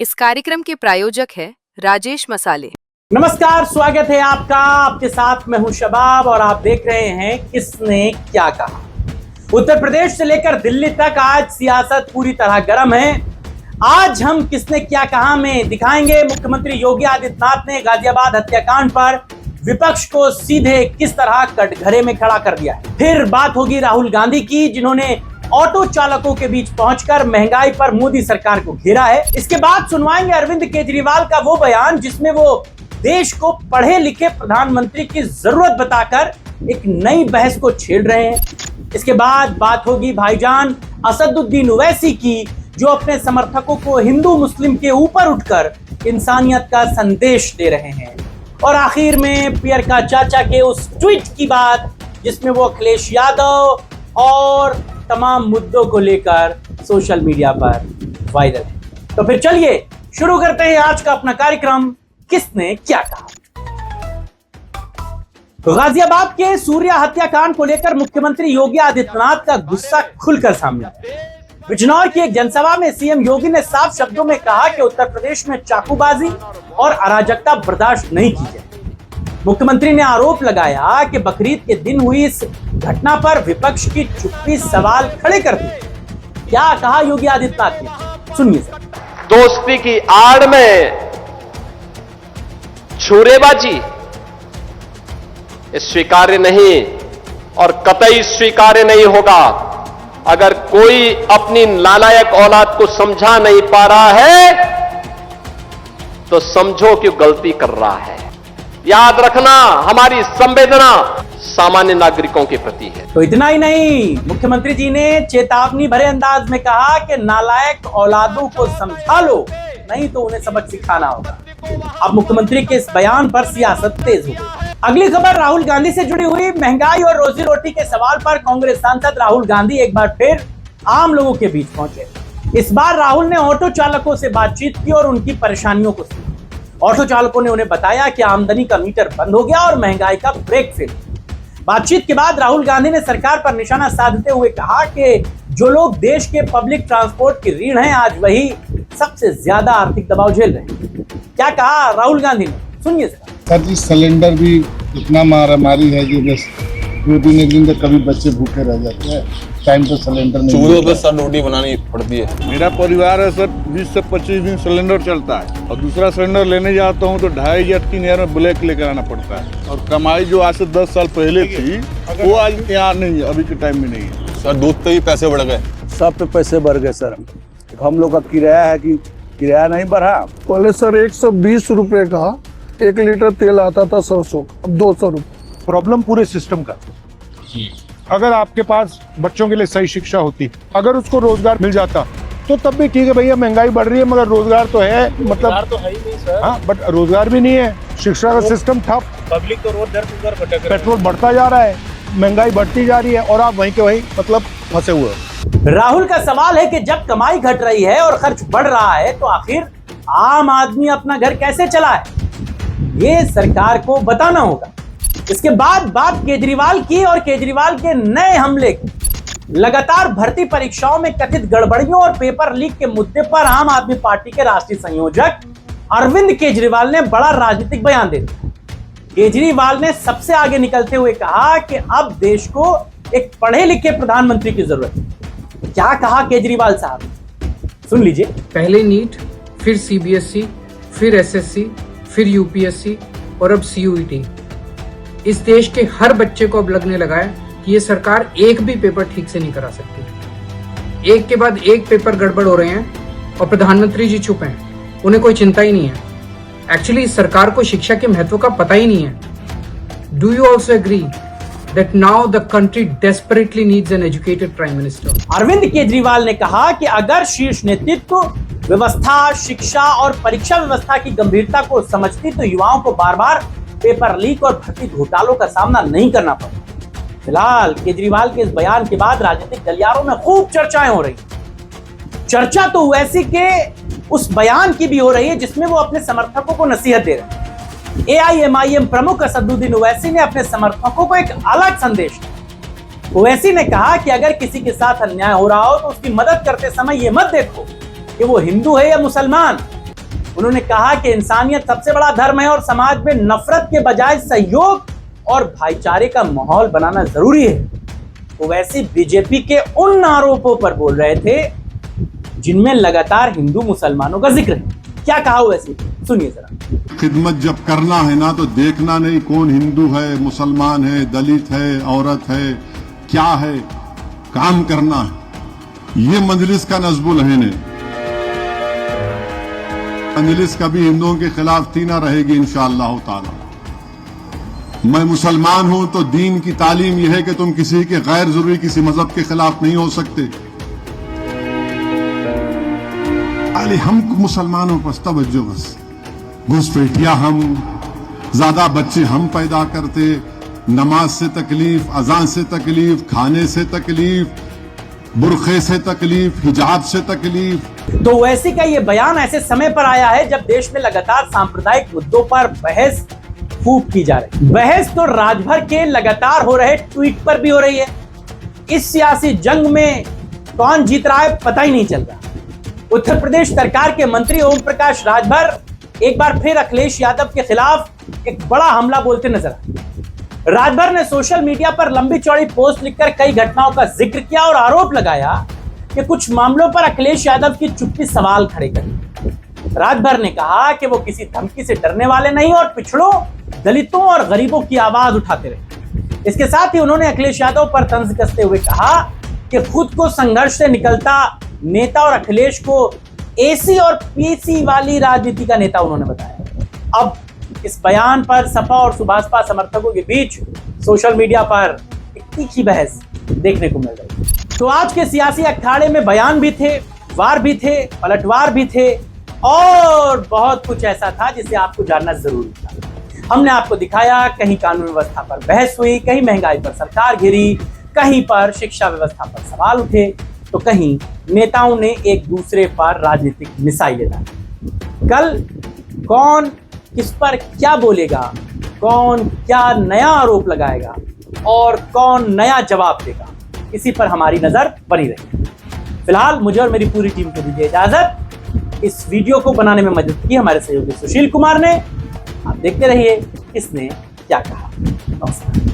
इस कार्यक्रम के प्रायोजक है राजेश मसाले। नमस्कार, स्वागत है आपका। आपके साथ मैं हूं शबाब और आप देख रहे हैं किसने क्या कहा। उत्तर प्रदेश से लेकर दिल्ली तक आज सियासत पूरी तरह गर्म है। आज हम किसने क्या कहा में दिखाएंगे मुख्यमंत्री योगी आदित्यनाथ ने गाजियाबाद हत्याकांड पर विपक्ष को सीधे किस तरह कटघरे में खड़ा कर दिया है। फिर बात होगी राहुल गांधी की, जिन्होंने ऑटो चालकों के बीच पहुंचकर महंगाई पर मोदी सरकार को घेरा है। इसके बाद सुनवाएंगे अरविंद केजरीवाल का वो बयान जिसमें वो देश को पढ़े लिखे प्रधानमंत्री की जरूरत बताकर एक नई बहस को छेड़ रहे हैं। इसके बाद बात होगी भाईजान असदुद्दीन ओवैसी की, जो अपने समर्थकों को हिंदू मुस्लिम के ऊपर उठकर इंसानियत का संदेश दे रहे हैं। और आखिर में प्रियंका चाचा के उस ट्वीट की बात जिसमें वो अखिलेश यादव और तमाम मुद्दों को लेकर सोशल मीडिया पर वायरल है। तो फिर चलिए शुरू करते हैं आज का अपना कार्यक्रम किसने क्या कहा। गाजियाबाद के सूर्या हत्याकांड को लेकर मुख्यमंत्री योगी आदित्यनाथ का गुस्सा खुलकर सामने आया। बिजनौर की एक जनसभा में सीएम योगी ने साफ शब्दों में कहा कि उत्तर प्रदेश में चाकूबाजी और अराजकता बर्दाश्त नहीं की जाए। मुख्यमंत्री ने आरोप लगाया कि बकरीद के दिन हुई इस घटना पर विपक्ष की चुप्पी सवाल खड़े कर दी। क्या कहा योगी आदित्यनाथ ने, सुनिए सर। दोस्ती की आड़ में छुरेबाजी स्वीकार्य नहीं और कतई स्वीकार्य नहीं होगा। अगर कोई अपनी नालायक औलाद को समझा नहीं पा रहा है तो समझो कि गलती कर रहा है। याद रखना, हमारी संवेदना सामान्य नागरिकों के प्रति है। तो इतना ही नहीं, मुख्यमंत्री जी ने चेतावनी भरे अंदाज में कहा कि नालायक औलादों को समझा लो, नहीं तो उन्हें सबक सिखाना होगा। अब मुख्यमंत्री के इस बयान पर सियासत तेज हो गई। अगली खबर राहुल गांधी से जुड़ी हुई। महंगाई और रोजी रोटी के सवाल पर कांग्रेस सांसद राहुल गांधी एक बार फिर आम लोगों के बीच पहुंचे। इस बार राहुल ने ऑटो चालकों से बातचीत की और उनकी परेशानियों को सुना। ऑटो चालकों ने उन्हें बताया कि आमदनी का मीटर बंद हो गया और महंगाई का ब्रेक फेल। बातचीत के बाद राहुल गांधी ने सरकार पर निशाना साधते हुए कहा कि जो लोग देश के पब्लिक ट्रांसपोर्ट की रीढ़ हैं, आज वही सबसे ज्यादा आर्थिक दबाव झेल रहे हैं। क्या कहा राहुल गांधी ने, सुनिए सर जी। सिलेंडर भी इतना मारामारी है कि बस 2-3 दिन तक कभी बच्चे भूखे रह जाते हैं, टाइम पे सिलेंडर नहीं। चूल्हों पे सर रोटी बनानी पड़ती है। मेरा परिवार है सर, 20 से 25 दिन सिलेंडर चलता है और दूसरा सिलेंडर लेने जाता हूँ तो 2,500 या 3,000 में ब्लैक लेकर आना पड़ता है। और कमाई जो आज से 10 साल पहले थी वो आज यहाँ नहीं है, अभी के टाइम में नहीं है। सर दूध पे भी पैसे बढ़ गए, सब पे पैसे बढ़ गए सर। हम लोग का किराया है कि किराया नहीं बढ़ा। पहले सर 120 रुपए का 1 लीटर तेल आता था सरसों, अब 200 रुपए। प्रॉब्लम पूरे सिस्टम का। अगर आपके पास बच्चों के लिए सही शिक्षा होती, अगर उसको रोजगार मिल जाता तो तब भी ठीक है भैया, महंगाई बढ़ रही है मगर रोजगार तो है, मतलब तो है ही नहीं सर। हाँ, बट रोजगार भी नहीं है, शिक्षा का सिस्टम ठप, पब्लिक तो रोड दर भटक, पेट्रोल बढ़ता जा रहा है, महंगाई बढ़ती जा रही है और आप वहीं के वहीं मतलब फंसे हुए हो। राहुल का सवाल है कि जब कमाई घट रही है और खर्च बढ़ रहा है तो आखिर आम आदमी अपना घर कैसे चलाए, ये सरकार को बताना होगा। इसके बाद बात केजरीवाल की और केजरीवाल के नए हमले की। लगातार भर्ती परीक्षाओं में कथित गड़बड़ियों और पेपर लीक के मुद्दे पर आम आदमी पार्टी के राष्ट्रीय संयोजक अरविंद केजरीवाल ने बड़ा राजनीतिक बयान दे दिया। केजरीवाल ने सबसे आगे निकलते हुए कहा कि अब देश को एक पढ़े लिखे प्रधानमंत्री की जरूरत है। क्या कहा केजरीवाल साहब, सुन लीजिए। पहले नीट, फिर सीबीएसई, फिर एसएससी, फिर यूपीएससी और अब सीयूईटी। इस देश के हर बच्चे को अब लगने लगा है कि ये सरकार एक भी पेपर ठीक से नहीं करा सकती। एक के बाद एक पेपर गड़बड़ हो रहे हैं और प्रधानमंत्री जी चुप हैं, उन्हें कोई चिंता ही नहीं है। एक्चुअली इस सरकार को शिक्षा के महत्व का पता ही नहीं है। Do you also agree that now the country desperately needs an educated prime minister? Arvind Kejriwal ने कहा कि अगर शीर्ष नेतृत्व व्यवस्था, शिक्षा और परीक्षा व्यवस्था की गंभीरता को समझती तो युवाओं को बार बार पेपर लीक और भर्ती घोटालों का सामना नहीं करना पड़ा। फिलहाल केजरीवाल के इस बयान के बाद राजनीतिक गलियारों में खूब चर्चाएं हो रही। चर्चा तो ओवैसी के उस बयान की भी हो रही है जिसमें वो अपने समर्थकों को नसीहत दे रहे हैं। एआईएमआईएम प्रमुख असदुद्दीन ओवैसी ने अपने समर्थकों को एक अलग संदेश दिया। ओवैसी ने कहा कि अगर किसी के साथ अन्याय हो रहा हो तो उसकी मदद करते समय ये मत देखो कि वो हिंदू है या मुसलमान, उन्होंने कहा कि इंसानियत सबसे बड़ा धर्म है और समाज में नफरत के बजाय सहयोग और भाईचारे का माहौल बनाना जरूरी है। वो वैसे बीजेपी के उन आरोपों पर बोल रहे थे जिनमें लगातार हिंदू मुसलमानों का जिक्र है। क्या कहा वैसे, सुनिए जरा। खिदमत जब करना है ना तो देखना नहीं कौन हिंदू है, मुसलमान है, दलित है, औरत है, क्या है, काम करना है। ये मजलिस का नज़्बुल है नहीं। मजलिस कभी हिंदुओं के खिलाफ थी ना रहेगी इंशाअल्लाह ताला। मैं मुसलमान हूं तो दीन की तालीम यह है कि तुम किसी के गैर जरूरी किसी मजहब के खिलाफ नहीं हो सकते। अरे हम मुसलमानों पर तवज्जो, बस घुसपैठिया हम, ज्यादा बच्चे हम पैदा करते, नमाज से तकलीफ, अजान से तकलीफ, खाने से तकलीफ, बुरखे से तकलीफ, हिजाब से तकलीफ। तो वैसे का ये बयान ऐसे समय पर आया है जब देश में लगातार सांप्रदायिक मुद्दों पर बहस खूब की जा रही है। बहस तो राजभर के लगातार हो रहे ट्वीट पर भी हो रही है। इस सियासी जंग में कौन जीत रहा है पता ही नहीं चल रहा। उत्तर प्रदेश सरकार के मंत्री ओम प्रकाश राजभर एक बार फिर अखिलेश यादव के खिलाफ एक बड़ा हमला बोलते नजर आए। राजभर ने सोशल मीडिया पर लंबी चौड़ी पोस्ट लिखकर कई घटनाओं का जिक्र किया और आरोप लगाया कि कुछ मामलों पर अखिलेश यादव की चुप्पी सवाल खड़े करी। राजभर ने कहा कि वो किसी धमकी से डरने वाले नहीं और पिछड़ों, दलितों और गरीबों की आवाज उठाते रहे। इसके साथ ही उन्होंने अखिलेश यादव पर तंज कसते हुए कहा कि खुद को संघर्ष से निकलता नेता और अखिलेश को एसी और पीसी वाली राजनीति का नेता उन्होंने बताया। अब इस बयान पर सपा और सुभाषपा समर्थकों के बीच सोशल मीडिया पर एक तीखी बहस देखने को मिल रही है। तो आज के सियासी अखाड़े में बयान भी थे, वार भी थे, पलटवार भी थे और बहुत कुछ ऐसा था जिसे आपको जानना जरूरी था। हमने आपको दिखाया, कहीं कानून व्यवस्था पर बहस हुई, कहीं महंगाई पर सरकार घिरी, कहीं पर शिक्षा व्यवस्था पर सवाल उठे, तो कहीं नेताओं ने एक दूसरे पर राजनीतिक मिसाइलें डाली। कल कौन किस पर क्या बोलेगा, कौन क्या नया आरोप लगाएगा और कौन नया जवाब देगा, इसी पर हमारी नजर बनी रहेगी। फिलहाल मुझे और मेरी पूरी टीम को दीजिए इजाजत। इस वीडियो को बनाने में मदद की हमारे सहयोगी सुशील कुमार ने। आप देखते रहिए किसने क्या कहा। नमस्कार।